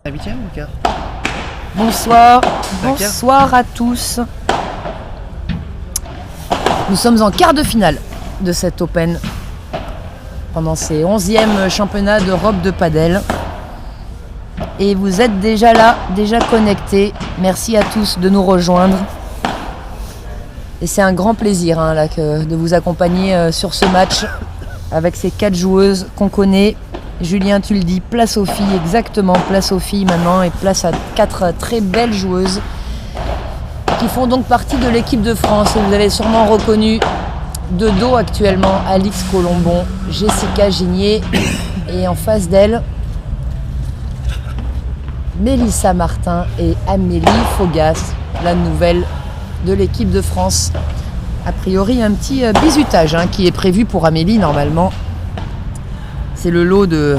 La 8e ou quart? Bonsoir, bonsoir à tous. Nous sommes en quart de finale de cet Open pendant ces 11e championnats d'Europe de padel. Et vous êtes déjà là, déjà connectés. Merci à tous de nous rejoindre. Et c'est un grand plaisir de vous accompagner sur ce match avec ces 4 joueuses qu'on connaît. Julien, tu le dis, place aux filles, exactement, place aux filles maintenant et place à 4 très belles joueuses qui font donc partie de l'équipe de France. Et vous avez sûrement reconnu de dos actuellement Alix Colombon, Jessica Gigné et en face d'elle, Mélissa Martin et Amélie Faugas, la nouvelle de l'équipe de France. A priori, un petit bizutage qui est prévu pour Amélie normalement. C'est le lot de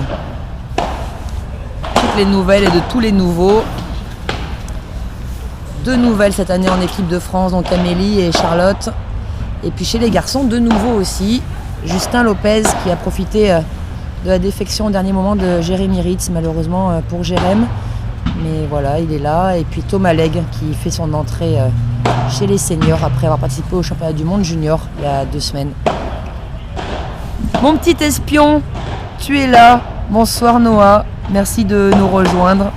toutes les nouvelles et de tous les nouveaux. 2 nouvelles cette année en équipe de France, donc Amélie et Charlotte. Et puis chez les garçons, 2 nouveaux aussi. Justin Lopez qui a profité de la défection au dernier moment de Jérémy Ritz, malheureusement pour Jérém. Mais voilà, il est là. Et puis Thomas Legge qui fait son entrée chez les seniors après avoir participé au championnat du monde junior il y a 2 semaines. Mon petit espion, tu es là. Bonsoir Noah, merci de nous rejoindre.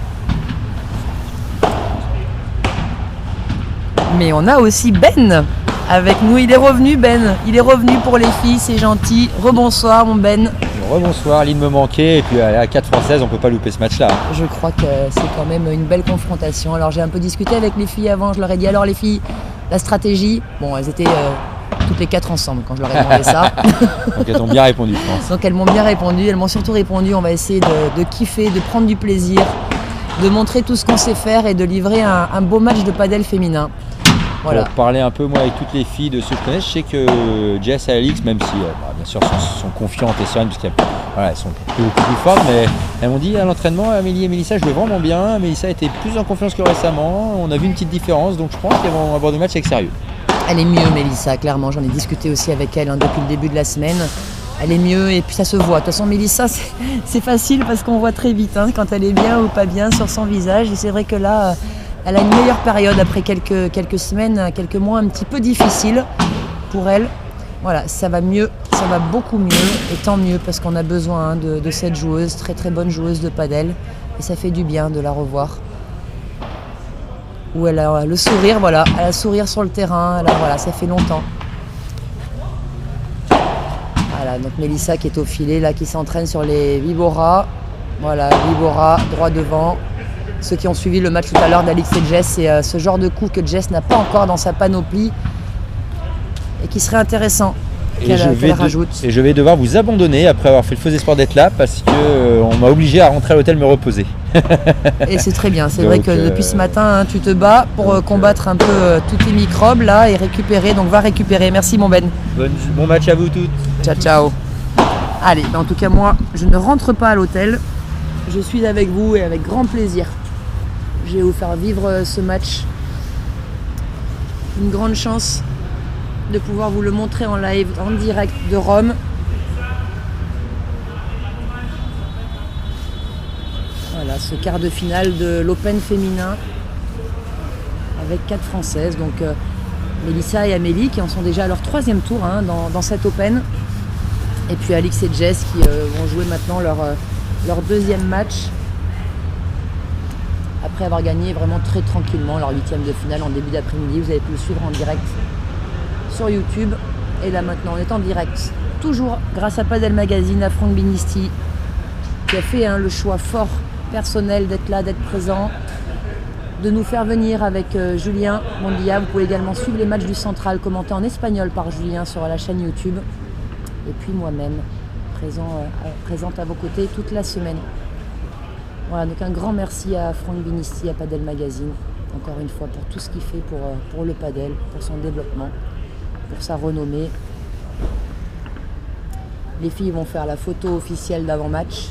Mais on a aussi Ben avec nous. Il est revenu, Ben. Il est revenu pour les filles, c'est gentil. Rebonsoir mon Ben. Rebonsoir, l'île me manquait et puis à 4 françaises, on peut pas louper ce match-là. Je crois que c'est quand même une belle confrontation. Alors j'ai un peu discuté avec les filles avant, je leur ai dit alors les filles, la stratégie. Bon, elles étaient toutes les 4 ensemble quand je leur ai demandé ça. Donc elles ont bien répondu, je pense. Donc elles m'ont bien répondu, elles m'ont surtout répondu, on va essayer de kiffer, de prendre du plaisir, de montrer tout ce qu'on sait faire et de livrer un beau match de padel féminin. Voilà. Pour parler un peu moi avec toutes les filles de ceux que je connais, je sais que Jess et Alix, même si bien sûr sont confiantes et sereines parce qu'elles sont beaucoup plus fortes, mais elles m'ont dit à l'entraînement, Amélie et Mélissa jouaient vraiment bien. Mélissa était plus en confiance que récemment, on a vu une petite différence, donc je pense qu'elles vont avoir des matchs avec sérieux. Elle est mieux Mélissa, clairement, j'en ai discuté aussi avec elle depuis le début de la semaine. Elle est mieux et puis ça se voit. De toute façon Mélissa c'est facile parce qu'on voit très vite quand elle est bien ou pas bien sur son visage et c'est vrai que là elle a une meilleure période après quelques semaines, quelques mois un petit peu difficiles pour elle. Voilà, ça va mieux, ça va beaucoup mieux et tant mieux parce qu'on a besoin de cette joueuse, très très bonne joueuse de padel et ça fait du bien de la revoir. Où elle a le sourire, voilà, elle a le sourire sur le terrain, voilà, ça fait longtemps. Voilà, donc Mélissa qui est au filet, là, qui s'entraîne sur les Vibora. Voilà, Vibora, droit devant. Ceux qui ont suivi le match tout à l'heure d'Alix et Jess, c'est ce genre de coup que Jess n'a pas encore dans sa panoplie et qui serait intéressant qu'elle rajoute. Et je vais devoir vous abandonner après avoir fait le faux espoir d'être là parce qu'on m'a obligé à rentrer à l'hôtel me reposer. Et c'est très bien, c'est vrai que depuis ce matin tu te bats pour combattre un peu tous tes microbes là et récupérer, donc va récupérer. Merci mon Ben. Bon match à vous toutes. Ciao ciao. Allez, en tout cas moi je ne rentre pas à l'hôtel, je suis avec vous et avec grand plaisir. Je vais vous faire vivre ce match. Une grande chance de pouvoir vous le montrer en live, en direct de Rome. Voilà, ce quart de finale de l'Open féminin avec 4 Françaises. Donc Mélissa et Amélie qui en sont déjà à leur 3e tour dans cet Open. Et puis Alix et Jess qui vont jouer maintenant leur 2e match. Après avoir gagné vraiment très tranquillement leur 8e de finale en début d'après-midi. Vous avez pu le suivre en direct sur YouTube. Et là maintenant on est en direct, toujours grâce à Padel Magazine, à Franck Binisti, qui a fait le choix fort personnel d'être là, d'être présent, de nous faire venir avec Julien Mondia. Vous pouvez également suivre les matchs du Central, commentés en espagnol par Julien sur la chaîne YouTube. Et puis moi-même, présente à vos côtés toute la semaine. Voilà, donc un grand merci à Franck Binisti, à Padel Magazine, encore une fois, pour tout ce qu'il fait pour le padel, pour son développement, pour sa renommée. Les filles vont faire la photo officielle d'avant-match.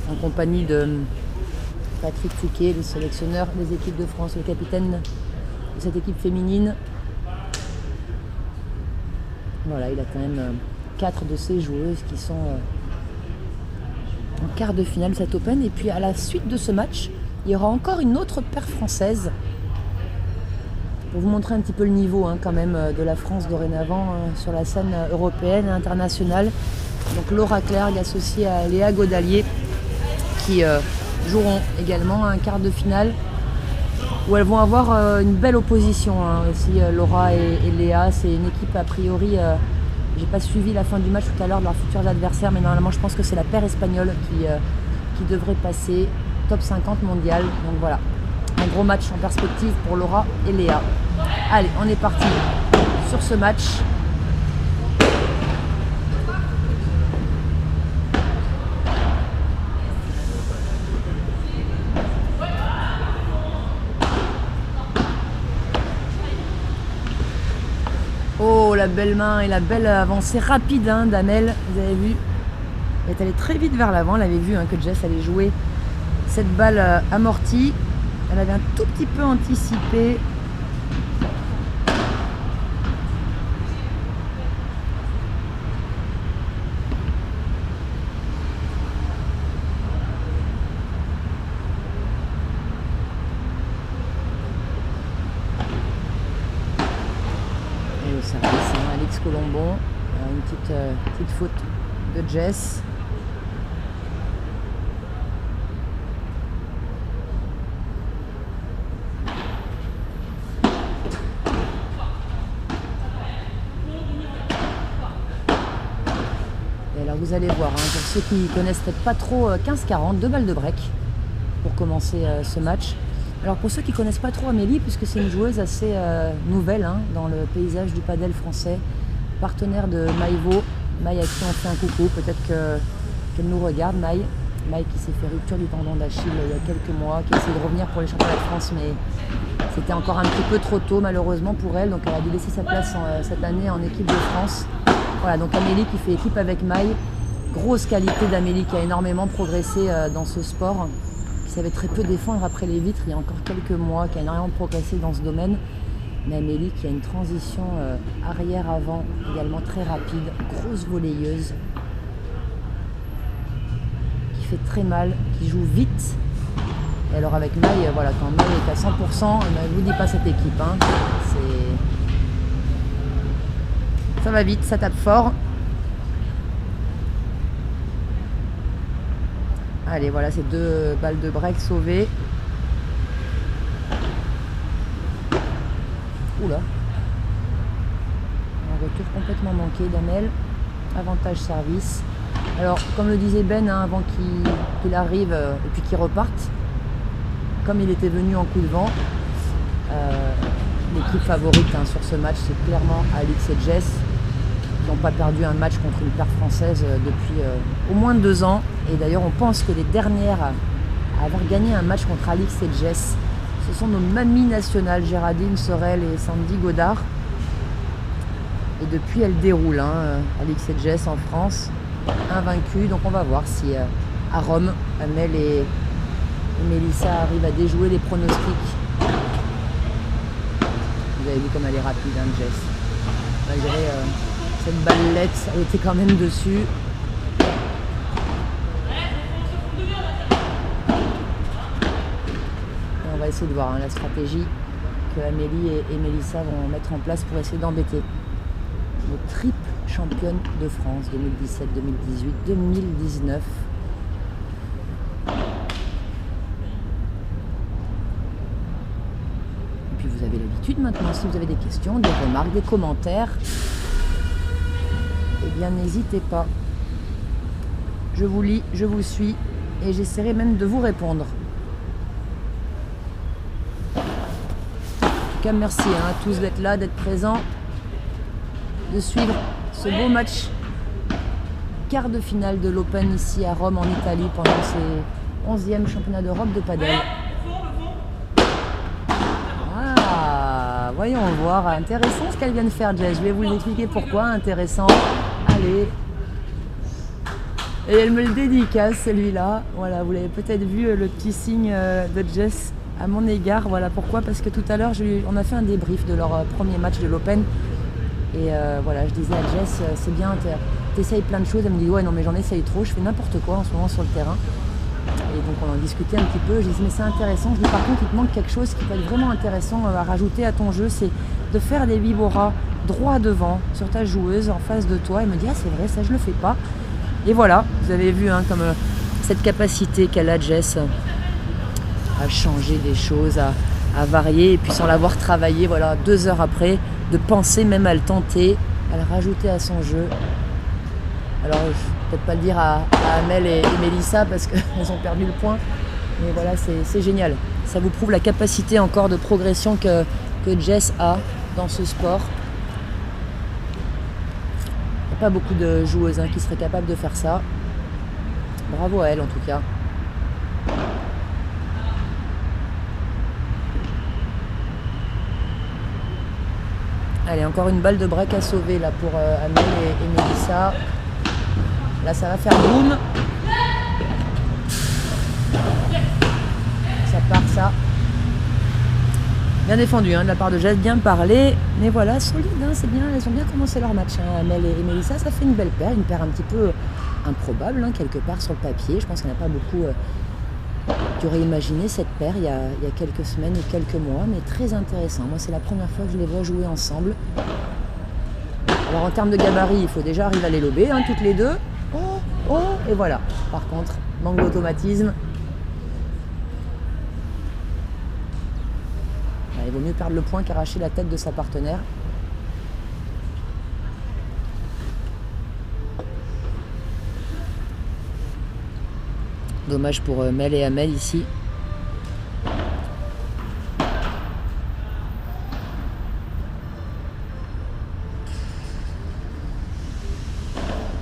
En compagnie de Patrick Fouquet, le sélectionneur des équipes de France, le capitaine de cette équipe féminine. Voilà, il a quand même 4 de ces joueuses qui sont en quart de finale de cet Open. Et puis à la suite de ce match, il y aura encore une autre paire française. Pour vous montrer un petit peu le niveau quand même de la France dorénavant sur la scène européenne et internationale. Donc Laura Clerc associée à Léa Godalier qui joueront également un quart de finale où elles vont avoir une belle opposition aussi, Laura et Léa. C'est une équipe a priori, j'ai pas suivi la fin du match tout à l'heure de leurs futurs adversaires, mais normalement je pense que c'est la paire espagnole qui devrait passer top 50 mondial. Donc voilà, un gros match en perspective pour Laura et Léa. Allez, on est parti sur ce match. Oh, la belle main et la belle avancée rapide d'Amel, vous avez vu. Elle est allée très vite vers l'avant, elle avait vu que Jess allait jouer cette balle amortie. Elle avait un tout petit peu anticipé. Alix Colombon, une petite faute de Jess. Et alors vous allez voir, pour ceux qui ne connaissent peut-être pas trop 15-40, 2 balles de break pour commencer ce match. Alors pour ceux qui ne connaissent pas trop Amélie, puisque c'est une joueuse assez nouvelle dans le paysage du padel français, partenaire de Maïvo, Maï à qui on fait un coucou, peut-être qu'elle nous regarde, Maï qui s'est fait rupture du tendon d'Achille il y a quelques mois, qui essaie de revenir pour les championnats de France, mais c'était encore un petit peu trop tôt malheureusement pour elle, donc elle a dû laisser sa place cette année en équipe de France. Voilà, donc Amélie qui fait équipe avec Maï, grosse qualité d'Amélie qui a énormément progressé dans ce sport, qui savait très peu défendre après les vitres il y a encore quelques mois, qui a énormément progressé dans ce domaine. Mais Amélie qui a une transition arrière-avant également très rapide, grosse volleyeuse, qui fait très mal, qui joue vite. Et alors avec Maï, voilà, quand Maï est à 100%, je ne vous dis pas cette équipe, ça va vite, ça tape fort. Allez, voilà, ces 2 balles de break sauvées. Oula. Un retour complètement manqué d'Amel. Avantage service. Alors, comme le disait Ben, avant qu'il arrive et puis qu'il reparte, comme il était venu en coup de vent, l'équipe favorite sur ce match, c'est clairement Alix et Jess, qui n'ont pas perdu un match contre une paire française depuis au moins 2 ans. Et d'ailleurs, on pense que les dernières à avoir gagné un match contre Alix et Jess, ce sont nos mamies nationales, Géraldine Sorel et Sandy Godard. Et depuis, elles déroulent, Alix et Jess en France, invaincues. Donc on va voir si à Rome, Amel et Mélissa arrivent à déjouer les pronostics. Vous avez vu comme elle est rapide, Jess. Malgré cette ballette, elle était quand même dessus. On va essayer de voir la stratégie que Amélie et Mélissa vont mettre en place pour essayer d'embêter nos triple championnes de France 2017, 2018, 2019. Et puis vous avez l'habitude maintenant, si vous avez des questions, des remarques, des commentaires, eh bien n'hésitez pas. Je vous lis, je vous suis et j'essaierai même de vous répondre. Merci à tous d'être là, d'être présents, de suivre ce beau match quart de finale de l'Open ici à Rome en Italie pendant ces 11e championnats d'Europe de padel. Ah, voyons voir, intéressant ce qu'elle vient de faire Jess, je vais vous expliquer pourquoi, intéressant. Allez. Et elle me le dédicace celui-là, voilà, vous l'avez peut-être vu le petit signe de Jess à mon égard, voilà pourquoi, parce que tout à l'heure on a fait un débrief de leur premier match de l'Open et voilà, je disais à Jess, c'est bien, t'essayes plein de choses. Elle me dit ouais non mais j'en essaye trop, je fais n'importe quoi en ce moment sur le terrain. Et donc on en discutait un petit peu, je dis mais c'est intéressant, je dis par contre il te manque quelque chose qui peut être vraiment intéressant à rajouter à ton jeu, c'est de faire des vibora droit devant sur ta joueuse en face de toi. Elle me dit ah c'est vrai ça je le fais pas. Et voilà, vous avez vu hein, comme cette capacité qu'elle a Jess à changer des choses, à varier et puis sans l'avoir travaillé, voilà 2 heures après, de penser même à le tenter, à le rajouter à son jeu. Alors je vais peut-être pas le dire à Amel et Mélissa parce qu'elles ont perdu le point, mais voilà c'est génial. Ça vous prouve la capacité encore de progression que Jess a dans ce sport. Il n'y a pas beaucoup de joueuses hein, qui seraient capables de faire ça. Bravo à elle en tout cas. Allez, encore une balle de break à sauver là pour Amel et Mélissa. Là, ça va faire boum. Ça part, ça. Bien défendu hein, de la part de Jess, bien parlé. Mais voilà, solide, hein, c'est bien. Elles ont bien commencé leur match. Hein. Amel et Mélissa, ça fait une belle paire. Une paire un petit peu improbable, hein, quelque part sur le papier. Je pense qu'il n'y en a pas beaucoup qui auraient imaginé cette paire il y a quelques semaines ou quelques mois. Mais très intéressant. Moi, c'est la première fois que je les vois jouer ensemble. Alors, en termes de gabarit, il faut déjà arriver à les lober, hein, toutes les deux. Oh, et voilà. Par contre, manque d'automatisme. Il vaut mieux perdre le point qu'arracher la tête de sa partenaire. Dommage pour Mel et Amel ici.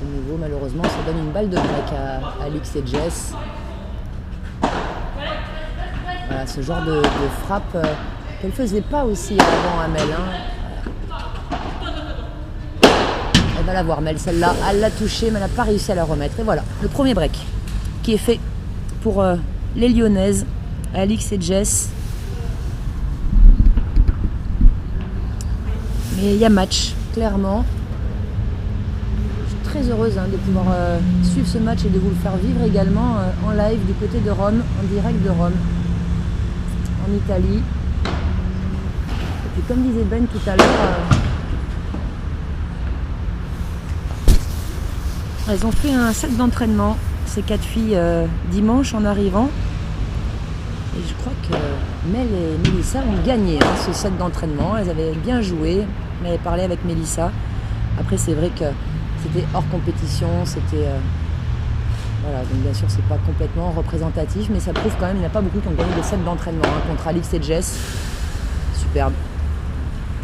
De nouveau, malheureusement, ça donne une balle de break à Alix et Jess. Voilà, ce genre de frappe qu'elle faisait pas aussi avant Amel. Hein. Elle va la voir, Mel, celle-là. Elle l'a touchée, mais elle n'a pas réussi à la remettre. Et voilà, le premier break qui est fait pour les Lyonnaises, Alix et Jess. Mais il y a match, clairement. Je suis très heureuse hein, de pouvoir suivre ce match et de vous le faire vivre également en live du côté de Rome, en direct de Rome, en Italie. Et puis comme disait Ben tout à l'heure, elles ont fait un set d'entraînement, ces 4 filles, dimanche en arrivant. Et je crois que Mel et Mélissa ont gagné hein, ce set d'entraînement. Elles avaient bien joué. On avait parlé avec Mélissa. Après, c'est vrai que c'était hors compétition. C'était voilà, donc bien sûr, c'est pas complètement représentatif, mais ça prouve quand même qu'il n'y en a pas beaucoup qui ont gagné des sets d'entraînement hein, contre Alix et Jess. Superbe.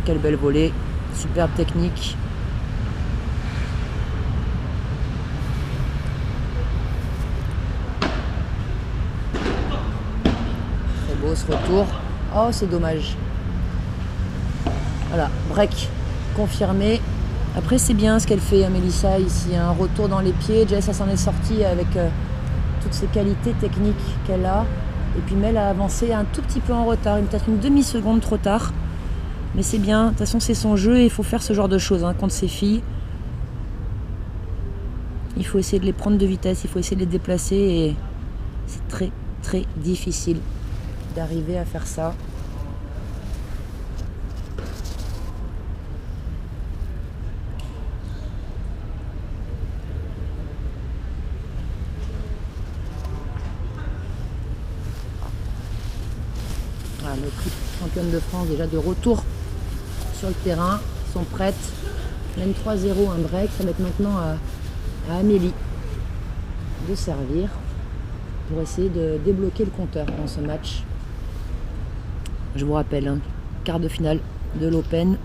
Quelle belle volée. Superbe technique. Ce retour. Oh, c'est dommage. Voilà, break confirmé. Après, c'est bien ce qu'elle fait, Mélissa, ici. Un retour dans les pieds. Jess, elle s'en est sortie avec toutes ses qualités techniques qu'elle a. Et puis Mel a avancé un tout petit peu en retard. Peut-être une demi-seconde trop tard. Mais c'est bien. De toute façon, c'est son jeu et il faut faire ce genre de choses hein, contre ses filles. Il faut essayer de les prendre de vitesse. Il faut essayer de les déplacer. Et c'est très, très difficile d'arriver à faire ça. Voilà, nos triples championnes de France déjà de retour sur le terrain, sont prêtes. Même 3-0, un break. Ça va être maintenant à Amélie de servir pour essayer de débloquer le compteur dans ce match. Je vous rappelle, hein, quart de finale de l'Open.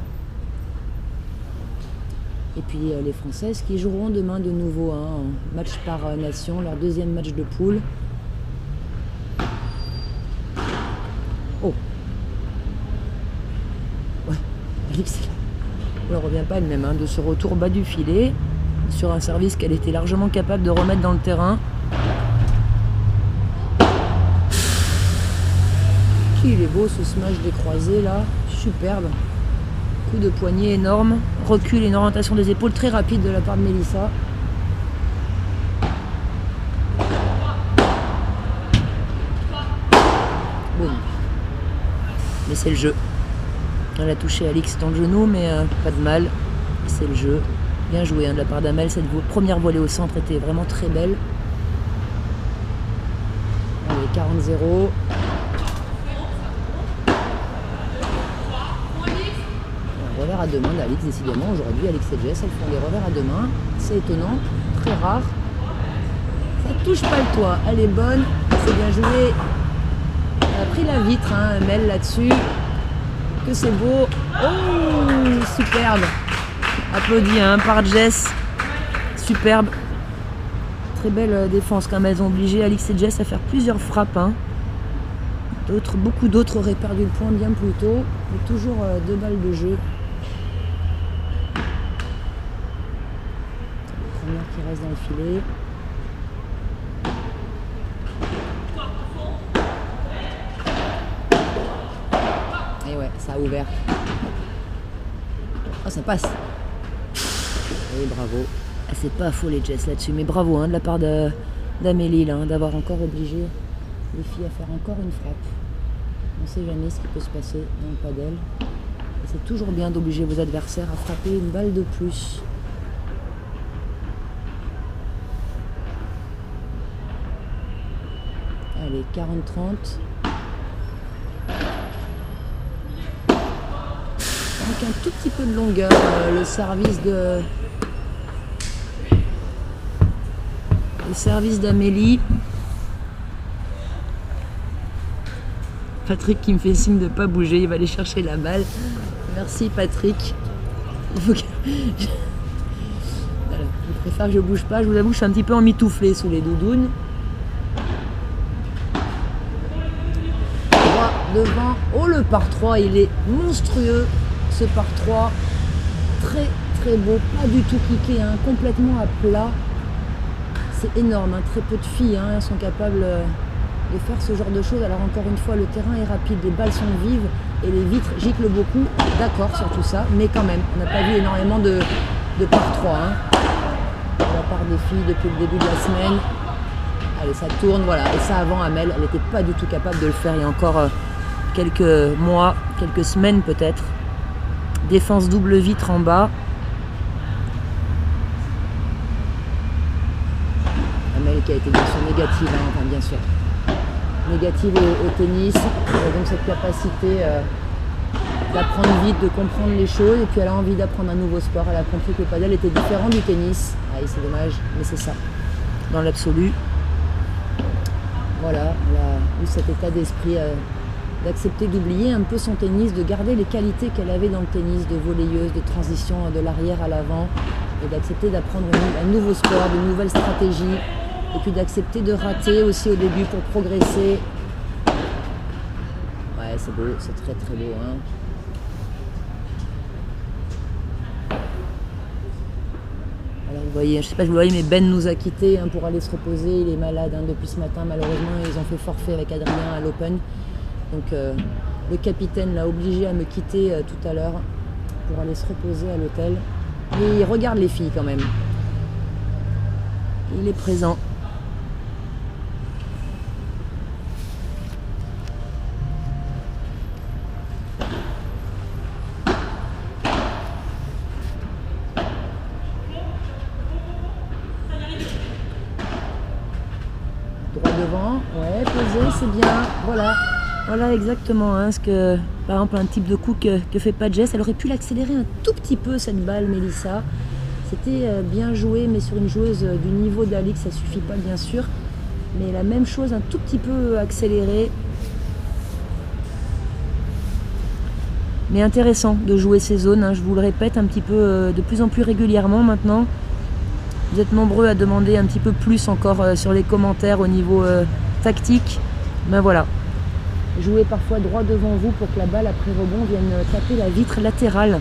Et puis les Françaises qui joueront demain de nouveau, hein, match par nation, leur deuxième match de poule. Oh, ouais, Alix, elle ne revient pas elle-même hein, de ce retour bas du filet sur un service qu'elle était largement capable de remettre dans le terrain. Il est beau ce smash des croisés là, superbe. Coup de poignet énorme, recul et une orientation des épaules très rapide de la part de Mélissa. c'est le jeu. Elle a touché Alix dans le genou, mais pas de mal. C'est le jeu. Bien joué de la part d'Amel. Cette première volée au centre était vraiment très belle. Allez, 40-0. Un revers à deux mains d'Alix, décidément. Aujourd'hui, Alix et Jess, elles font des revers à deux mains. C'est étonnant, très rare. Ça touche pas le toit. Elle est bonne, c'est bien joué. Elle a pris la vitre, Amel, là-dessus. Que c'est beau. Oh, superbe. Applaudi par Jess. Superbe. Très belle défense quand même. Elles ont obligé Alix et Jess à faire plusieurs frappes. Beaucoup d'autres auraient perdu le point bien plus tôt. Mais toujours 2 balles de jeu. La première qui reste dans le filet. Et ouais, ça a ouvert. Oh, ça passe. Oui, bravo. C'est pas affolé Jess là-dessus, mais bravo de la part d'Amélie d'avoir encore obligé les filles à faire encore une frappe. On ne sait jamais ce qui peut se passer dans le padel. Et c'est toujours bien d'obliger vos adversaires à frapper une balle de plus. Allez, 40-30. Avec un tout petit peu de longueur, le service d'Amélie. Patrick qui me fait signe de ne pas bouger, il va aller chercher la balle. Merci Patrick. Voilà, je préfère que je bouge pas. Je vous avoue, je suis un petit peu emmitouflée sous les doudounes. Droit devant. Oh, le par 3, il est monstrueux. Ce par 3, très très beau, pas du tout cliqué, complètement à plat. C'est énorme, très peu de filles elles sont capables de faire ce genre de choses. Alors encore une fois, le terrain est rapide, les balles sont vives et les vitres giclent beaucoup, d'accord sur tout ça, mais quand même, on n'a pas vu énormément de par 3 de la part des filles depuis le début de la semaine. Allez, ça tourne, voilà, et ça avant Amel, elle n'était pas du tout capable de le faire il y a encore quelques mois, quelques semaines peut-être. Défense double vitre en bas. Amel qui a été bien sûr négative, bien sûr. Négative au tennis. Donc cette capacité d'apprendre vite, de comprendre les choses. Et puis elle a envie d'apprendre un nouveau sport. Elle a compris que le padel était différent du tennis. C'est dommage, mais c'est ça. Dans l'absolu. Voilà, elle a eu cet état d'esprit d'accepter d'oublier un peu son tennis, de garder les qualités qu'elle avait dans le tennis, de volleyeuse, de transition de l'arrière à l'avant, et d'accepter d'apprendre un nouveau sport, de nouvelles stratégies, et puis d'accepter de rater aussi au début pour progresser. Ouais, c'est beau, c'est très très beau. Alors vous voyez, je sais pas si vous voyez, mais Ben nous a quittés pour aller se reposer. Il est malade depuis ce matin, malheureusement. Ils ont fait forfait avec Adrien à l'Open. Donc le capitaine l'a obligé à me quitter tout à l'heure pour aller se reposer à l'hôtel. Mais il regarde les filles quand même. Il est présent. Droit devant, ouais, posé, c'est bien, voilà. Voilà exactement ce que, par exemple, un type de coup que fait pas Jess. Elle aurait pu l'accélérer un tout petit peu cette balle, Mélissa. C'était bien joué, mais sur une joueuse du niveau d'Alix, ça suffit pas bien sûr. Mais la même chose, un tout petit peu accéléré. Mais intéressant de jouer ces zones, je vous le répète, un petit peu de plus en plus régulièrement maintenant. Vous êtes nombreux à demander un petit peu plus encore sur les commentaires au niveau tactique. Ben voilà. Jouez parfois droit devant vous pour que la balle après rebond vienne taper la vitre latérale.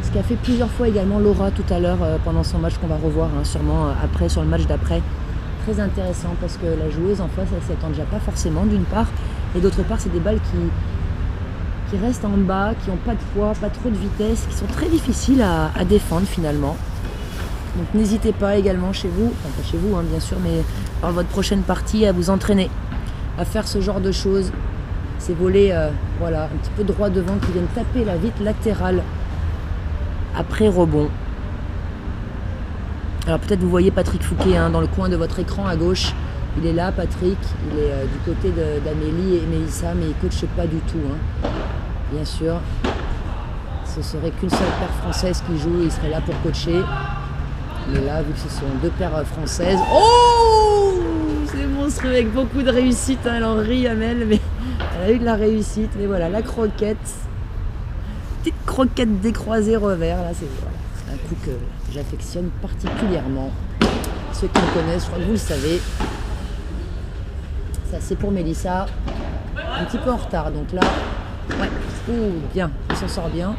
Ce qu'a fait plusieurs fois également Laura tout à l'heure pendant son match qu'on va revoir sûrement après sur le match d'après. Très intéressant parce que la joueuse en face elle s'y attend déjà pas forcément d'une part et d'autre part c'est des balles qui restent en bas, qui n'ont pas de poids, pas trop de vitesse, qui sont très difficiles à défendre finalement. Donc n'hésitez pas également chez vous, enfin pas chez vous bien sûr, mais dans votre prochaine partie à vous entraîner, à faire ce genre de choses. Ces volets, voilà, un petit peu droit devant qui viennent taper la vitre latérale après rebond. Alors peut-être vous voyez Patrick Fouquet hein, dans le coin de votre écran à gauche. Il est là, Patrick. Il est du côté d'Amélie et Mélissa, mais il ne coache pas du tout. Hein. Bien sûr, ce serait qu'une seule paire française qui joue, il serait là pour coacher. Mais là, vu que ce sont deux paires françaises... Oh, c'est monstrueux avec beaucoup de réussite. Hein. Elle en rit, Amel, mais elle a eu de la réussite. Mais voilà, la croquette. Petite croquette décroisée revers. Là, c'est un coup que j'affectionne particulièrement. Ceux qui me connaissent, je crois que vous le savez. Ça, c'est pour Mélissa. Un petit peu en retard, donc là... Ouais, ouh, bien, elle s'en sort bien.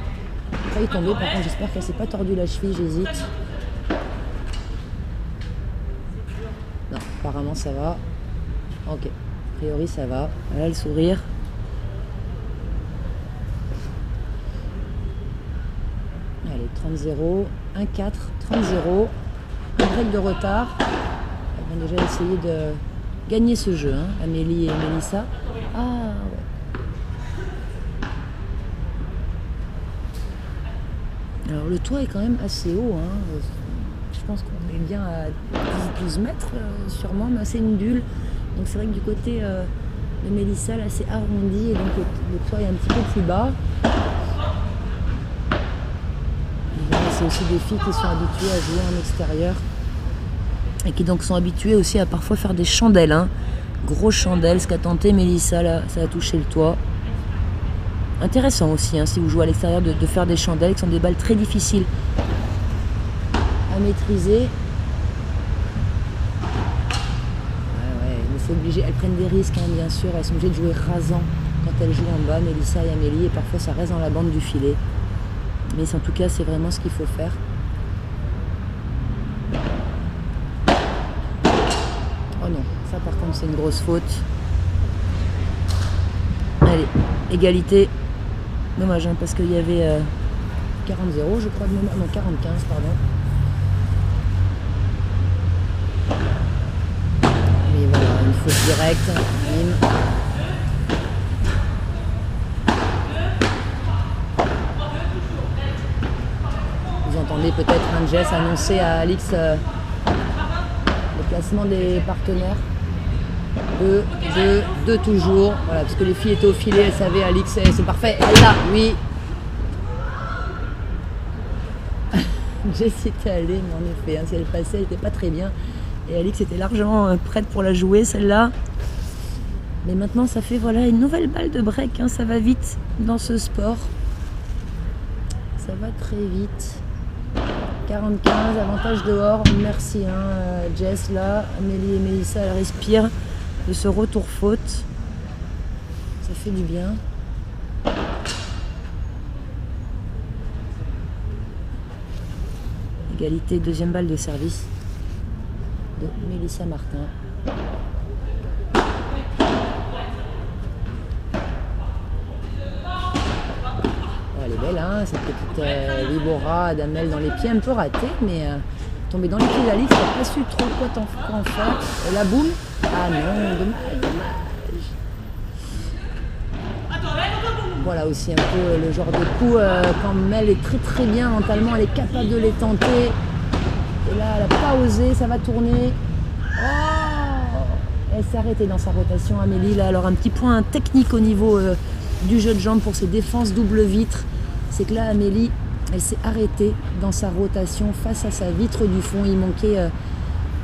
Elle est tombée, par contre, j'espère qu'elle s'est pas tordue la cheville, j'hésite. Non, apparemment ça va. Ok, a priori ça va. Elle a le sourire. Allez, 30-0, 1-4, 30-0. Un break de retard. Elles vont déjà essayer de gagner ce jeu, hein, Amélie et Mélissa. Ah ouais. Alors le toit est quand même assez haut, hein. Je pense qu'on est bien à 10-12 mètres sûrement, mais c'est une bulle. Donc c'est vrai que du côté de Mélissa, là c'est arrondi et donc le toit est un petit peu plus bas. C'est aussi des filles qui sont habituées à jouer en extérieur et qui donc sont habituées aussi à parfois faire des chandelles. Hein. Grosse chandelle, ce qu'a tenté Mélissa là, ça a touché le toit. Intéressant aussi, hein, si vous jouez à l'extérieur, de faire des chandelles qui sont des balles très difficiles à maîtriser. Ouais, mais c'est obligé, elles prennent des risques, hein, bien sûr, elles sont obligées de jouer rasant quand elles jouent en bas, Mélissa et Amélie, et parfois ça reste dans la bande du filet. Mais en tout cas, c'est vraiment ce qu'il faut faire. Oh non, ça par contre c'est une grosse faute. Allez, égalité. Dommage, hein, parce qu'il y avait 40-0, je crois, de mémoire. Non, 45, pardon. Mais voilà, une faute directe. Bim. Vous entendez peut-être un Jess annoncer à Alix le placement des partenaires. 2 toujours. Voilà, parce que les filles étaient au filet, elles savaient, Alix, c'est parfait. Elle est là, oui. Jess était allée, mais en effet, hein, si elle passait, elle n'était pas très bien. Et Alix était largement prête pour la jouer, celle-là. Mais maintenant, ça fait voilà une nouvelle balle de break. Hein, ça va vite dans ce sport. Ça va très vite. 45, avantage dehors. Merci, hein, Jess, là. Amélie et Mélissa, elles respirent de ce retour faute. Ça fait du bien. Égalité, deuxième balle de service de Mélissa Martin. Oh, elle est belle, hein, cette petite Libora d'Amel dans les pieds, un peu ratée, mais tombée dans les pieds d'Alix, elle n'a pas su trop quoi en faire. Et la boum. Ah non, dommage. Voilà aussi un peu le genre de coup quand Mel est très très bien mentalement, elle est capable de les tenter. Et là, elle n'a pas osé, ça va tourner. Oh, elle s'est arrêtée dans sa rotation, Amélie. Là, alors un petit point technique au niveau du jeu de jambes pour ses défenses double vitre. C'est que là, Amélie, elle s'est arrêtée dans sa rotation face à sa vitre du fond. Il manquait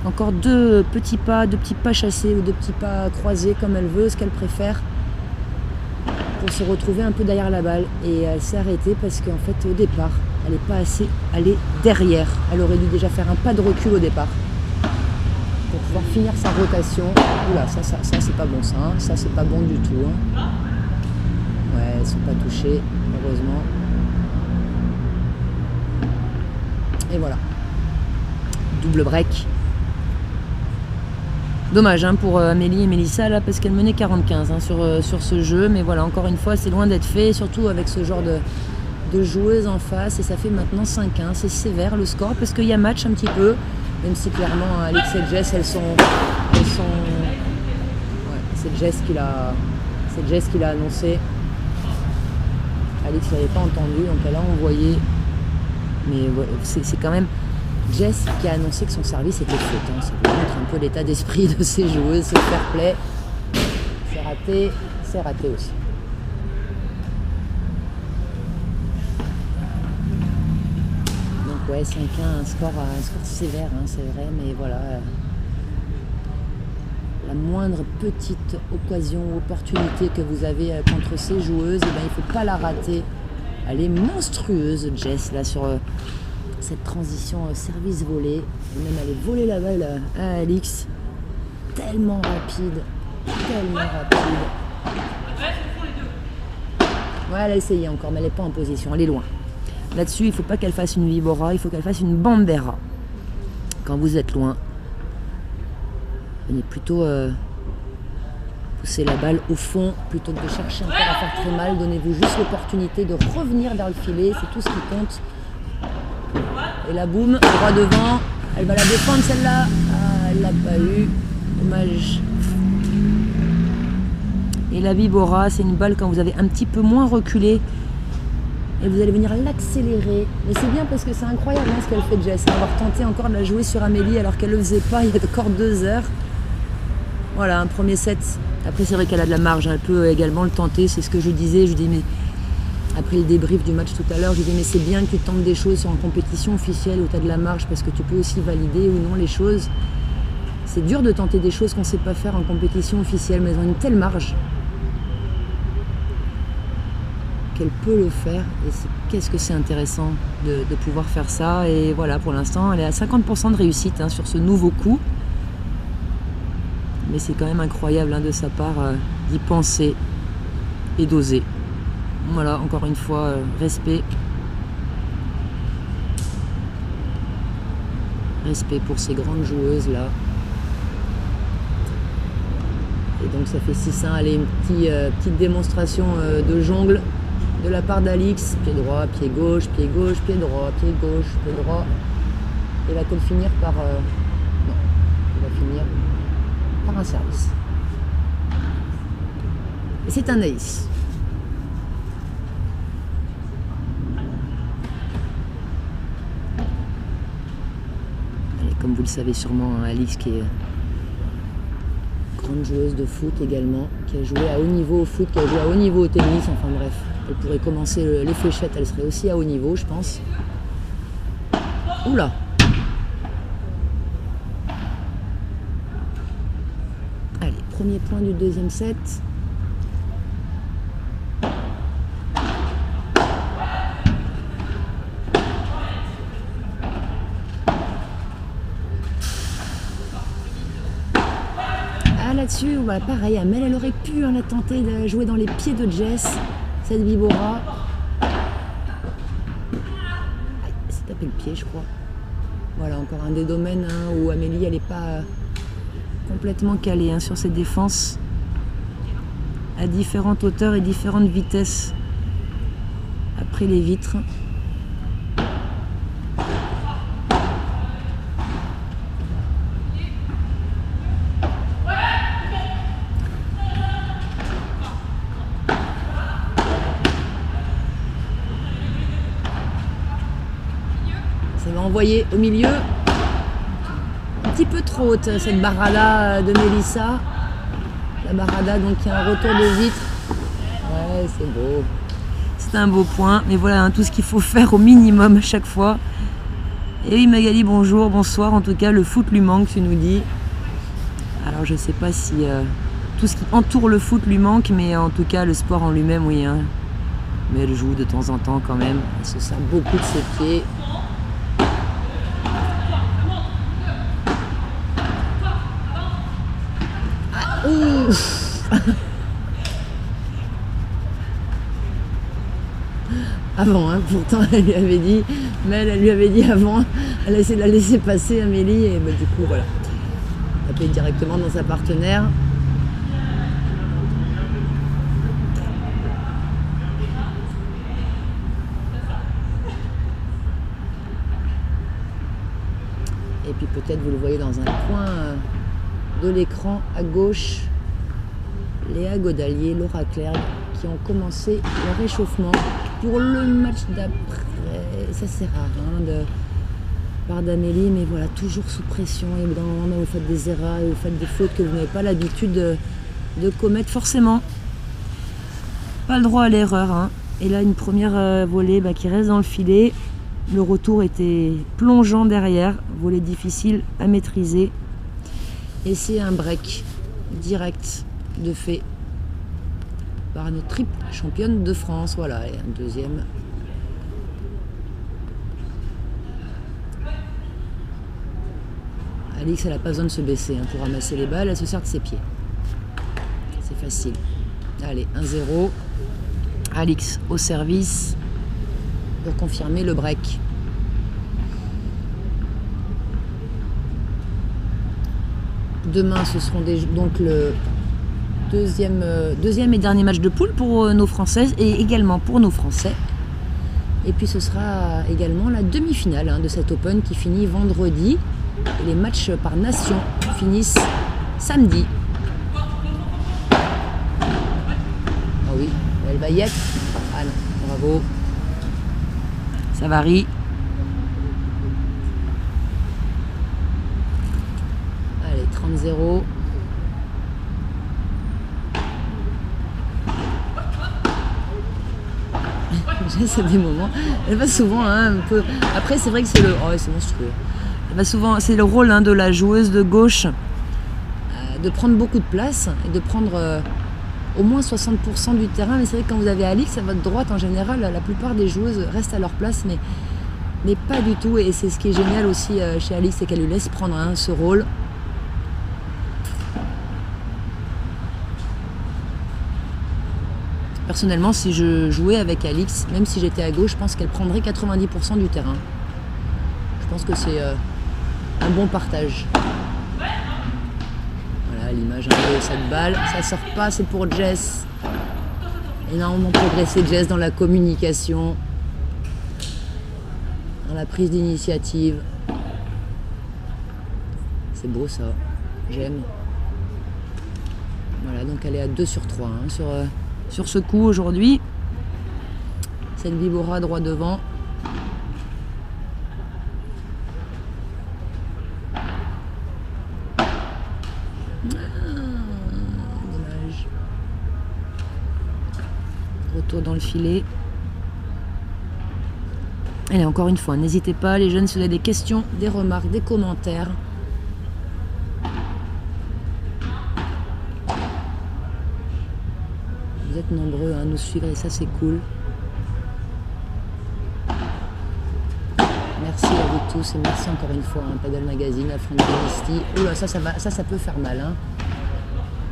encore deux petits pas chassés ou 2 petits pas croisés comme elle veut, ce qu'elle préfère, pour se retrouver un peu derrière la balle. Et elle s'est arrêtée parce qu'en fait, au départ, elle n'est pas assez allée derrière. Elle aurait dû déjà faire un pas de recul au départ pour pouvoir finir sa rotation. Oula, ça c'est pas bon ça, hein. Ça c'est pas bon du tout. Hein. Ouais, elles ne sont pas touchées, heureusement. Et voilà. Double break. Dommage, hein, pour Amélie et Mélissa là, parce qu'elles menaient 45 hein, sur ce jeu, mais voilà, encore une fois c'est loin d'être fait, surtout avec ce genre de joueuses en face, et ça fait maintenant 5-1, c'est sévère le score parce qu'il y a match un petit peu, même si clairement Alix et Jess elles sont ouais, c'est Jess qui l'a C'est Jess qui l'a annoncé. Alix n'avait pas entendu, donc elle a envoyé. Mais c'est quand même Jess qui a annoncé que son service était faute. Hein. Ça vous montre un peu l'état d'esprit de ces joueuses, c'est fair play. C'est raté aussi. Donc ouais, 5-1, un score sévère, hein, c'est vrai, mais voilà. La moindre petite occasion ou opportunité que vous avez contre ces joueuses, eh ben, il ne faut pas la rater. Elle est monstrueuse, Jess, là, sur cette transition service-volée. Même elle est volée la balle à Alix. Tellement rapide. Ouais, elle a essayé encore, mais elle n'est pas en position. Elle est loin. Là-dessus, il ne faut pas qu'elle fasse une Vibora, il faut qu'elle fasse une Bandera. Quand vous êtes loin, venez plutôt pousser la balle au fond plutôt que de chercher encore à faire très mal. Donnez-vous juste l'opportunité de revenir vers le filet, c'est tout ce qui compte. Et là, boum, droit devant. Elle va la défendre celle-là. Ah, elle l'a pas eu. Dommage. Et la Vibora, c'est une balle quand vous avez un petit peu moins reculé. Et vous allez venir l'accélérer. Mais c'est bien parce que c'est incroyable hein, ce qu'elle fait, Jess. Avoir tenté encore de la jouer sur Amélie alors qu'elle ne le faisait pas il y a encore 2 heures. Voilà, un premier set. Après, c'est vrai qu'elle a de la marge. Elle peut également le tenter. C'est ce que je disais. Je dis, mais après le débrief du match tout à l'heure, je dis, mais c'est bien que tu tentes des choses sur une compétition officielle où tu as de la marge parce que tu peux aussi valider ou non les choses. C'est dur de tenter des choses qu'on ne sait pas faire en compétition officielle, mais elles ont une telle marge qu'elle peut le faire. Et qu'est-ce que c'est intéressant de pouvoir faire ça. Et voilà, pour l'instant, elle est à 50% de réussite hein, sur ce nouveau coup. Mais c'est quand même incroyable hein, de sa part d'y penser et d'oser. Voilà, encore une fois, respect. Respect pour ces grandes joueuses là. Et donc ça fait 6-1. Allez, une petite démonstration de jongle de la part d'Alix. Pied droit, pied gauche, pied gauche, pied droit, pied gauche, pied droit. Et va-t-elle finir par... Non, elle va finir par un service. Et c'est un ace. Allez, comme vous le savez sûrement, hein, Alix qui est grande joueuse de foot également, qui a joué à haut niveau au foot, qui a joué à haut niveau au tennis, enfin bref. Elle pourrait commencer les fléchettes, elle serait aussi à haut niveau, je pense. Oula! Allez, premier point du deuxième set. Ah, là-dessus, voilà, pareil, Amel, elle aurait pu la tenter de jouer dans les pieds de Jess. Cette Vibora. Elle s'est tapé le pied, je crois. Voilà, encore un des domaines hein, où Amélie, elle n'est pas complètement calée hein, sur ses défenses à différentes hauteurs et différentes vitesses après les vitres. Envoyé au milieu, un petit peu trop haute cette barada de Mélissa. La barada donc qui a un retour de vitre. Ouais, c'est beau. C'est un beau point, mais voilà hein, tout ce qu'il faut faire au minimum à chaque fois. Et oui Magali, bonjour, bonsoir. En tout cas, le foot lui manque, tu nous dis. Alors je sais pas si tout ce qui entoure le foot lui manque, mais en tout cas le sport en lui-même, oui. Hein. Mais elle joue de temps en temps quand même. Elle se sert beaucoup de ses pieds. Avant, hein, pourtant elle lui avait dit, mais elle lui avait dit avant, elle a essayé de la laisser passer Amélie et bah, du coup voilà, elle a payé directement dans sa partenaire. Et puis peut-être vous le voyez dans un coin de l'écran à gauche, Léa Godalier, Laura Clerc qui ont commencé leur échauffement pour le match d'après. Ça c'est rare de part d'Amélie, mais voilà, toujours sous pression. Et au bout d'un moment, vous faites des erreurs et vous faites des fautes que vous n'avez pas l'habitude de commettre forcément. Pas le droit à l'erreur. Et là, une première volée qui reste dans le filet. Le retour était plongeant derrière, volée difficile à maîtriser. Et c'est un break direct de fait par notre triple championne de France. Voilà, et un deuxième. Alix, elle n'a pas besoin de se baisser pour ramasser les balles, elle se sert de ses pieds. C'est facile. Allez, 1-0. Alix au service pour confirmer le break. Demain, ce seront donc le deuxième et dernier match de poule pour nos Françaises et également pour nos Français. Et puis ce sera également la demi-finale de cet Open qui finit vendredi. Et les matchs par nation finissent samedi. Ah oui, elle va y être. Ah non, bravo. Ça varie. Allez, 30-0. C'est des moments. Elle va souvent un peu. Après, c'est vrai que c'est le. Oh, c'est monstrueux. Elle va souvent. C'est le rôle de la joueuse de gauche de prendre beaucoup de place et de prendre au moins 60% du terrain. Mais c'est vrai que quand vous avez Alix à votre droite, en général, la plupart des joueuses restent à leur place, mais pas du tout. Et c'est ce qui est génial aussi chez Alix, c'est qu'elle lui laisse prendre ce rôle. Personnellement, si je jouais avec Alix, même si j'étais à gauche, je pense qu'elle prendrait 90% du terrain. Je pense que c'est un bon partage. Voilà l'image de cette balle. Ça sort pas, c'est pour Jess. Énormément progressé Jess dans la communication, dans la prise d'initiative. C'est beau ça, j'aime. Voilà, donc elle est à 2 sur 3 sur ce coup aujourd'hui. Cette Vibora droit devant. Dommage. Retour dans le filet. Allez, encore une fois, n'hésitez pas, les jeunes, si vous avez des questions, des remarques, des commentaires. Vous êtes nombreux à nous suivre et ça c'est cool. Merci à vous tous et merci encore une fois Padel Magazine, à Franck Dynasty. Oula, ça peut faire mal.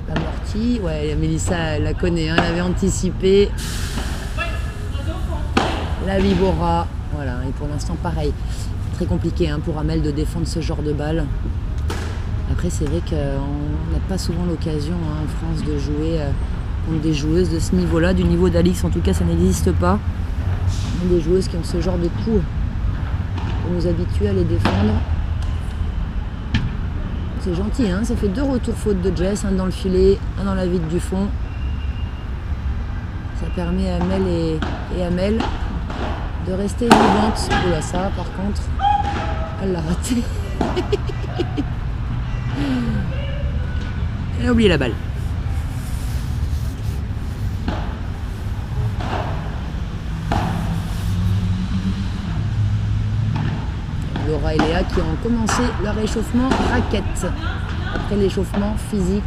L'amorti, ouais, Mélissa elle la connaît, elle avait anticipé. La Vibora, voilà, et pour l'instant pareil. Très compliqué pour Amel de défendre ce genre de balle. Après c'est vrai qu'on n'a pas souvent l'occasion en France de jouer contre des joueuses de ce niveau-là, du niveau d'Alix en tout cas ça n'existe pas. Des joueuses qui ont ce genre de coups pour nous habituer à les défendre. C'est gentil, ça fait 2 retours fautes de Jess, un dans le filet, un dans la vide du fond. Ça permet à Amel et Amel de rester vivantes. Oula, ça par contre, elle l'a raté. Elle a oublié la balle. Laura et Léa qui ont commencé leur échauffement raquette après l'échauffement physique.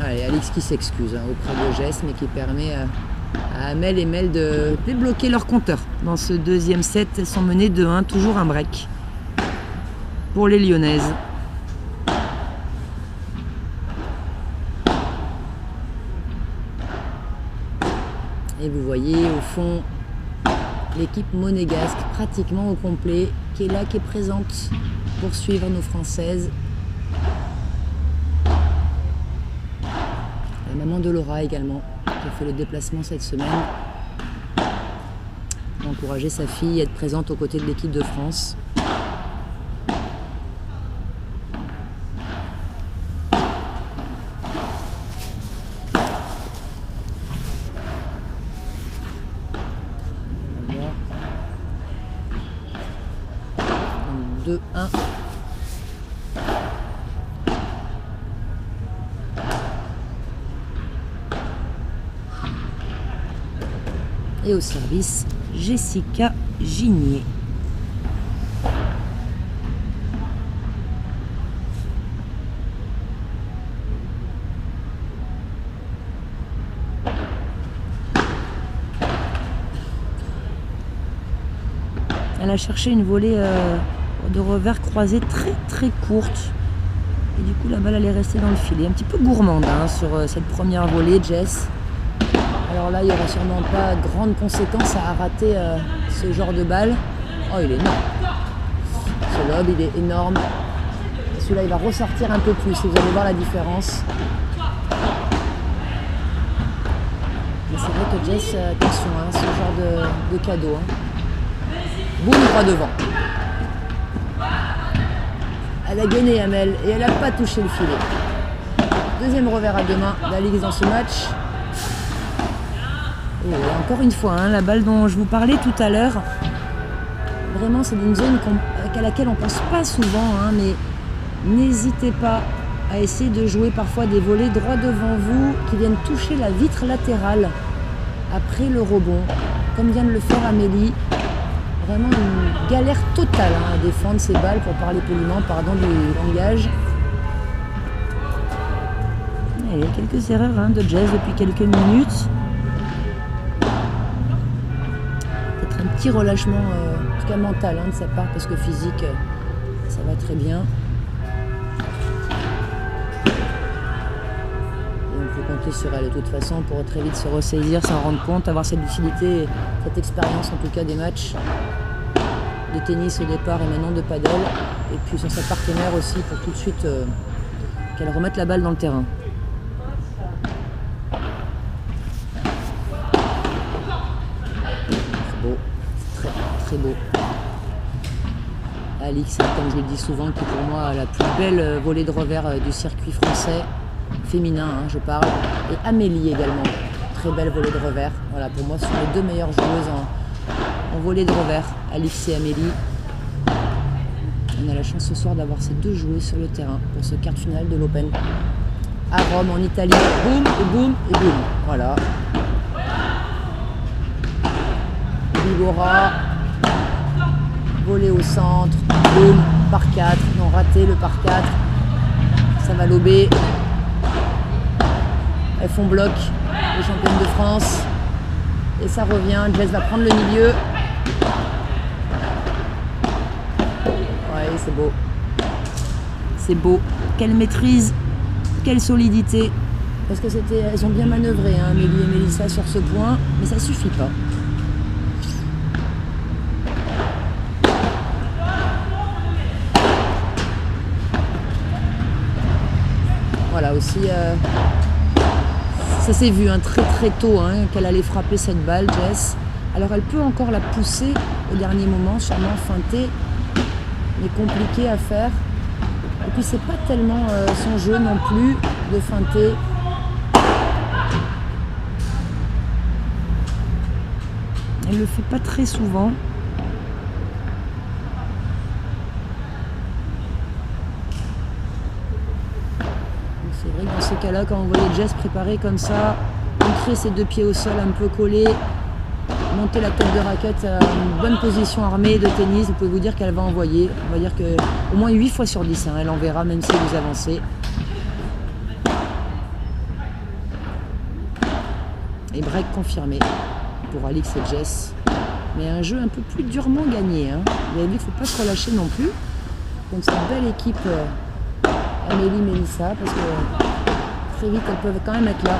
Allez, Alix qui s'excuse auprès de Jess, mais qui permet à Amel et Mel de débloquer leur compteur. Dans ce deuxième set, elles sont menées 2-1, toujours un break pour les Lyonnaises. Et vous voyez au fond l'équipe monégasque pratiquement au complet qui est là, qui est présente pour suivre nos Françaises. La maman de Laura également qui a fait le déplacement cette semaine. d'encourager sa fille, être présente aux côtés de l'équipe de France. Donc 2-1. Et au service, Jessica Gigné. Elle a cherché une volée de revers croisé très courte. Et du coup, la balle elle est restée dans le filet. Un petit peu gourmande hein, sur cette première volée, Jess. Alors là, il n'y aura sûrement pas grande conséquence à rater ce genre de balle. Oh, il est énorme. Ce lob, il est énorme. Et celui-là, il va ressortir un peu plus. Vous allez voir la différence. Mais c'est vrai que Jess, attention, hein, ce genre de cadeau. Hein. Boum, droit devant. Elle a gagné Amel et elle n'a pas touché le filet. Deuxième revers à deux mains d'Alix dans ce match. Et encore une fois, hein, la balle dont je vous parlais tout à l'heure, vraiment c'est une zone à laquelle on ne pense pas souvent, hein, mais n'hésitez pas à essayer de jouer parfois des volées droit devant vous qui viennent toucher la vitre latérale après le rebond, comme vient de le faire Amélie. Vraiment une galère totale hein, à défendre ces balles, pour parler poliment, pardon du langage. Il y a quelques erreurs hein, de Jess depuis quelques minutes. Peut-être un petit relâchement, en tout cas mental hein, de sa part, parce que physique, ça va très bien. Et on peut compter sur elle de toute façon pour très vite se ressaisir, s'en rendre compte, avoir cette lucidité, cette expérience en tout cas des matchs de tennis au départ et maintenant de paddle, et puis sur sa partenaire aussi pour tout de suite qu'elle remette la balle dans le terrain. C'est beau, c'est très beau. Alix, comme je le dis souvent, qui est pour moi la plus belle volée de revers du circuit français, féminin hein, je parle, et Amélie également, très belle volée de revers. Voilà, pour moi ce sont les deux meilleures joueuses en volée de revers, Alix et Amélie. On a la chance ce soir d'avoir ces deux joueuses sur le terrain pour ce quart de finale de l'Open à Rome, en Italie. Boum, et boum, et boum. Voilà. Bigora, volée au centre, boum, par 4. Ils ont raté le par 4. Ça va lober. Elles font bloc, les championnes de France. Et ça revient. Jess va prendre le milieu. Ouais, c'est beau. C'est beau. Quelle maîtrise, quelle solidité. Parce que elles ont bien manœuvré, hein, Amélie et Mélissa sur ce point, mais ça suffit pas. Voilà aussi, ça s'est vu hein, très tôt hein, qu'elle allait frapper cette balle, Jess. Alors elle peut encore la pousser au dernier moment, sûrement feinter, mais compliqué à faire. Et puis c'est pas tellement son jeu non plus de feinter. Elle le fait pas très souvent. C'est vrai que dans ces cas-là, quand on voyait Jess préparer comme ça, ancrer ses deux pieds au sol un peu collés, monter la tête de raquette à une bonne position armée de tennis, vous pouvez vous dire qu'elle va envoyer. On va dire que au moins 8 fois sur 10, hein, elle enverra même si vous avancez. Et break confirmé pour Alix et Jess. Mais un jeu un peu plus durement gagné. Hein. Vous avez vu qu'il ne faut pas se relâcher non plus. Donc c'est une belle équipe Amélie, Mélissa, parce que très vite elles peuvent quand même être là.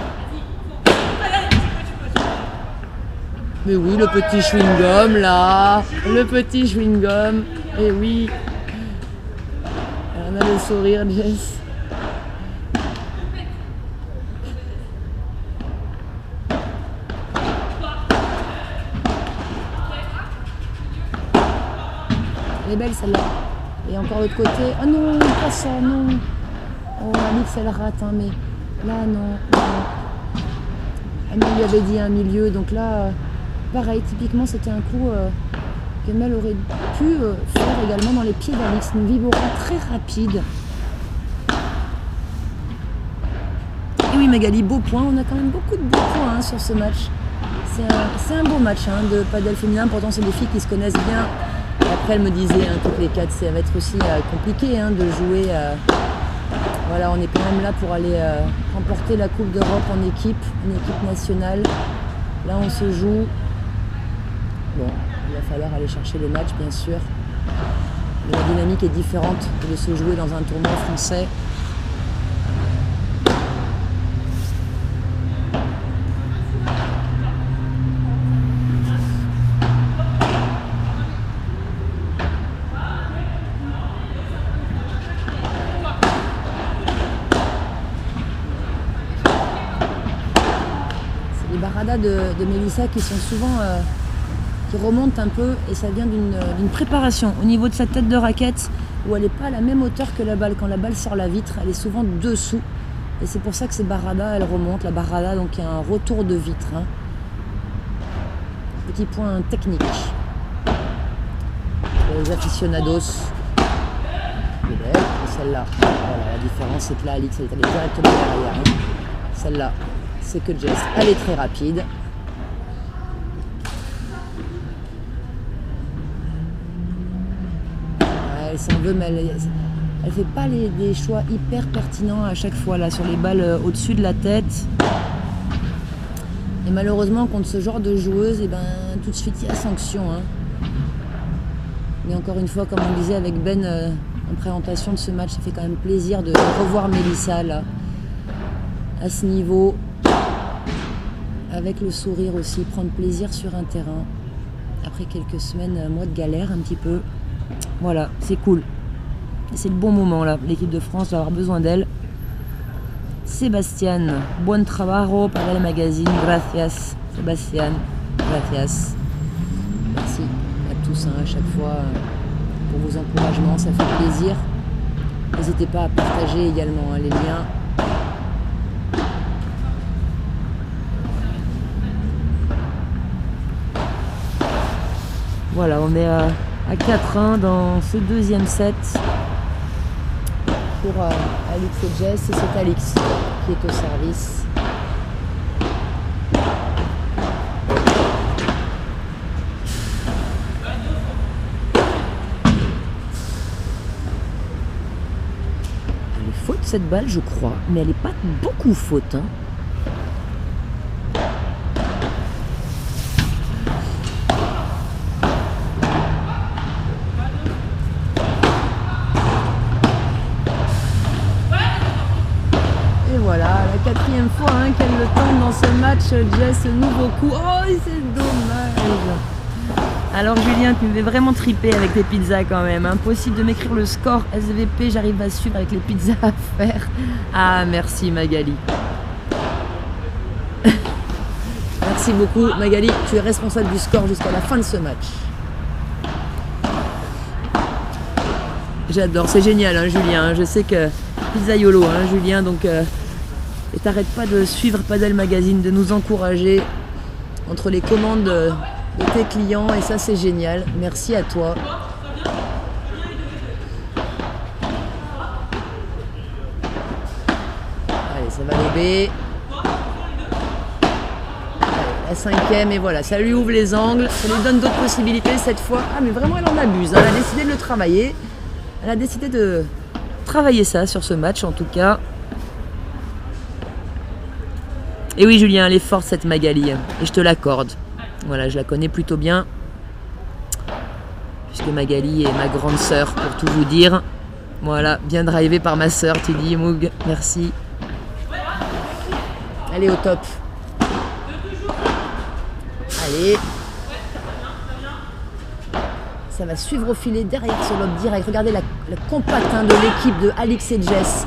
Mais oui, le petit chewing-gum là, le petit chewing-gum, et oui. On a le sourire, Jess. Elle est belle celle-là. Et encore l'autre côté. Oh non, pas ça, non. Oh, Alix, elle rate, hein, mais là, non. Elle lui avait dit un milieu, donc là, pareil, typiquement, c'était un coup que Mel aurait pu faire également dans les pieds d'Alix. Une vibora très rapide. Et oui, Magali, beau point. On a quand même beaucoup de beaux points hein, sur ce match. C'est un beau match hein, de padel féminin. Pourtant, c'est des filles qui se connaissent bien. Et après, elle me disait, hein, toutes les quatre, ça va être aussi compliqué hein, de jouer. Voilà, on est quand même là pour aller remporter la Coupe d'Europe en équipe, une équipe nationale. Là, on se joue. Bon, il va falloir aller chercher le match, bien sûr. Mais la dynamique est différente de se jouer dans un tournoi français. De Mélissa qui sont souvent qui remontent un peu et ça vient d'une préparation au niveau de sa tête de raquette où elle n'est pas à la même hauteur que la balle. Quand la balle sort la vitre, elle est souvent dessous et c'est pour ça que ces baradas elles remontent. La barada donc il y a un retour de vitre hein. Petit point technique pour les aficionados. Et celle-là, voilà, la différence c'est que là Alix elle est allée directement derrière hein. Celle-là c'est que Jess, elle est très rapide. Elle s'en veut, mais elle fait pas des choix hyper pertinents à chaque fois là sur les balles au-dessus de la tête. Et malheureusement, contre ce genre de joueuse, et ben, tout de suite il y a sanction. Hein. Mais encore une fois, comme on disait avec Ben en présentation de ce match, ça fait quand même plaisir de revoir Mélissa là, à ce niveau. Avec le sourire aussi, prendre plaisir sur un terrain. Après quelques semaines, mois de galère un petit peu. Voilà, c'est cool. Et c'est le bon moment là. L'équipe de France va avoir besoin d'elle. Sébastien, buen trabajo para el magazine. Gracias, Sébastien. Gracias. Merci à tous hein, à chaque fois pour vos encouragements, ça fait plaisir. N'hésitez pas à partager également hein, les liens. Voilà, on est à 4-1 dans ce deuxième set pour Alix et Jess, et c'est Alix qui est au service. Elle est faute cette balle, je crois, mais elle n'est pas beaucoup faute. Hein. Quatrième fois hein, qu'elle le tente dans ce match, Jess, nouveau coup. Oh, c'est dommage. Alors Julien, tu me fais vraiment triper avec tes pizzas quand même. Impossible de m'écrire le score SVP, j'arrive à suivre avec les pizzas à faire. Ah, merci Magali. Merci beaucoup Magali, tu es responsable du score jusqu'à la fin de ce match. J'adore, c'est génial hein, Julien. Je sais que pizzaiolo hein, Julien, donc... Et t'arrêtes pas de suivre Padel Magazine, de nous encourager entre les commandes de tes clients et ça c'est génial. Merci à toi. Allez, ça va lever. Allez, la cinquième et voilà, ça lui ouvre les angles, ça lui donne d'autres possibilités cette fois. Ah mais vraiment elle en abuse, hein. Elle a décidé de le travailler. Elle a décidé de travailler ça sur ce match en tout cas. Et oui Julien, elle est forte cette Magali, et je te l'accorde. Voilà, je la connais plutôt bien. Puisque Magali est ma grande sœur, pour tout vous dire. Voilà, bien drivée par ma sœur, tu dis Moug, merci. Elle est au top. Allez. Ça va suivre au filet derrière ce lob direct. Regardez la compact hein, de l'équipe de Alix et Jess.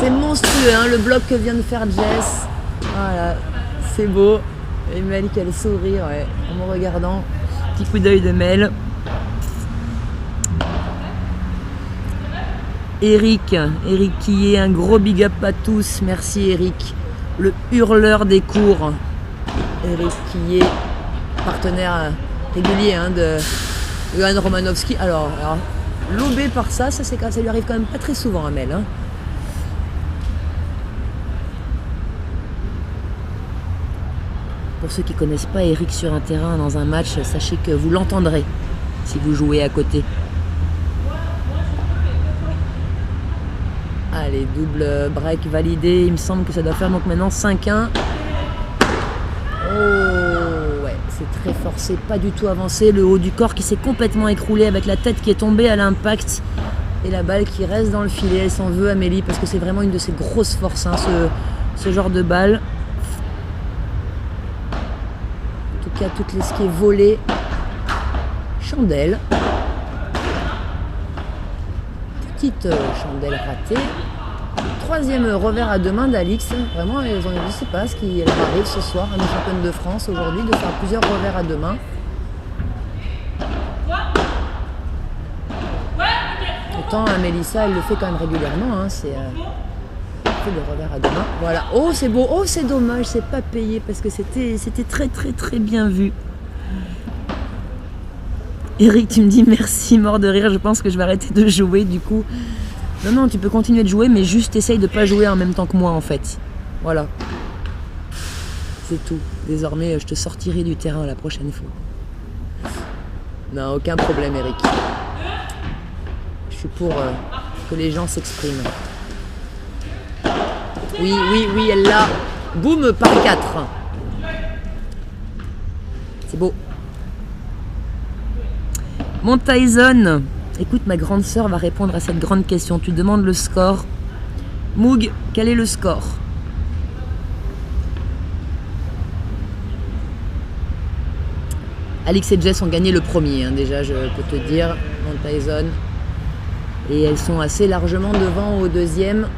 C'est monstrueux, hein, le bloc que vient de faire Jess. Voilà, c'est beau. Et Mel qui a le sourire, ouais, en me regardant. Petit coup d'œil de Mel. Eric qui est un gros big up à tous. Merci Eric, le hurleur des cours. Eric qui est partenaire régulier de Johan Romanowski. Alors lobé par ça lui arrive quand même pas très souvent à Mel. Pour ceux qui ne connaissent pas Eric sur un terrain dans un match, sachez que vous l'entendrez si vous jouez à côté. Allez, double break validé. Il me semble que ça doit faire donc maintenant 5-1. Oh ouais, c'est très fort, c'est pas du tout avancé. Le haut du corps qui s'est complètement écroulé avec la tête qui est tombée à l'impact. Et la balle qui reste dans le filet. Elle s'en veut, Amélie, parce que c'est vraiment une de ses grosses forces, ce genre de balle. Il y a toutes les skis volées. Chandelle. Petite chandelle ratée. Troisième revers à deux mains d'Alix. Vraiment, je ne sais pas ce qui leur arrive ce soir à nos championnes de France aujourd'hui de faire plusieurs revers à deux mains. Autant Mélissa, elle le fait quand même régulièrement. C'est le revers à deux mains. Voilà. Oh, c'est beau. Oh, c'est dommage, c'est pas payé parce que c'était très très très bien vu. Eric, tu me dis merci, mort de rire. Je pense que je vais arrêter de jouer du coup. Non, tu peux continuer de jouer, mais juste essaye de pas jouer en même temps que moi en fait. Voilà. C'est tout. Désormais, je te sortirai du terrain la prochaine fois. Non, aucun problème, Eric. Je suis pour que les gens s'expriment. Oui, elle l'a. Boum, par 4. C'est beau. Mon Tyson. Écoute, ma grande sœur va répondre à cette grande question. Tu demandes le score. Moog, quel est le score? Alix et Jess ont gagné le premier, déjà, je peux te dire. Mon Tyson. Et elles sont assez largement devant au deuxième.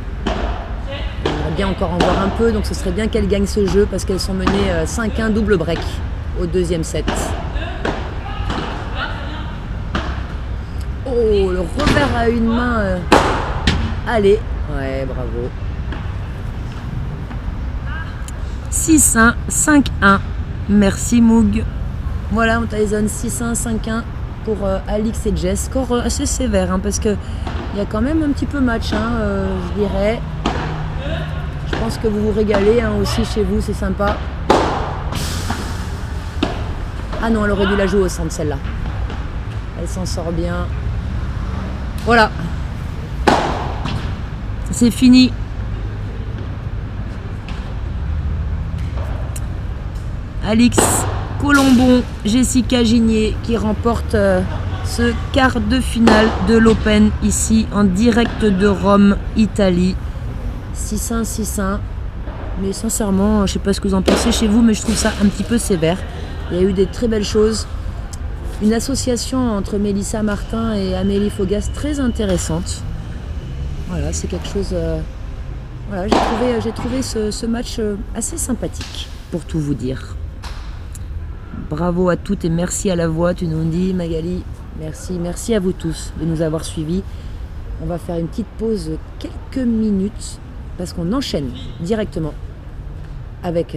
Bien encore en voir un peu, donc ce serait bien qu'elles gagnent ce jeu parce qu'elles sont menées 5-1 double break au deuxième set. Oh, le revers à une main. Allez, ouais, bravo. 6-1, 5-1. Merci Moog. Voilà, on Tyson 6-1, 5-1 pour Alix et Jess. Score assez sévère parce qu'il y a quand même un petit peu match, je dirais. Je pense que vous vous régalez aussi chez vous, c'est sympa. Ah non, elle aurait dû la jouer au centre celle-là. Elle s'en sort bien. Voilà. C'est fini. Alix Colombon, Jessica Gigné qui remporte ce quart de finale de l'Open ici en direct de Rome, Italie. 6-1, 6-1. Mais sincèrement, je sais pas ce que vous en pensez chez vous, mais je trouve ça un petit peu sévère. Il y a eu des très belles choses. Une association entre Mélissa Martin et Amélie Faugas très intéressante. Voilà, c'est quelque chose... Voilà, j'ai trouvé ce match assez sympathique, pour tout vous dire. Bravo à toutes et merci à la voix, tu nous dis Magali. Merci à vous tous de nous avoir suivis. On va faire une petite pause quelques minutes parce qu'on enchaîne directement avec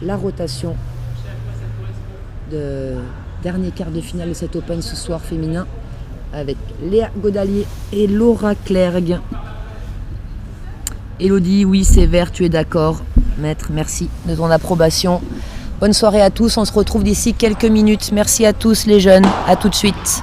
la rotation de dernier quart de finale de cet Open ce soir féminin avec Léa Godalier et Laura Clergue. Elodie, oui, c'est vert, tu es d'accord. Maître, merci de ton approbation. Bonne soirée à tous, on se retrouve d'ici quelques minutes. Merci à tous les jeunes, à tout de suite.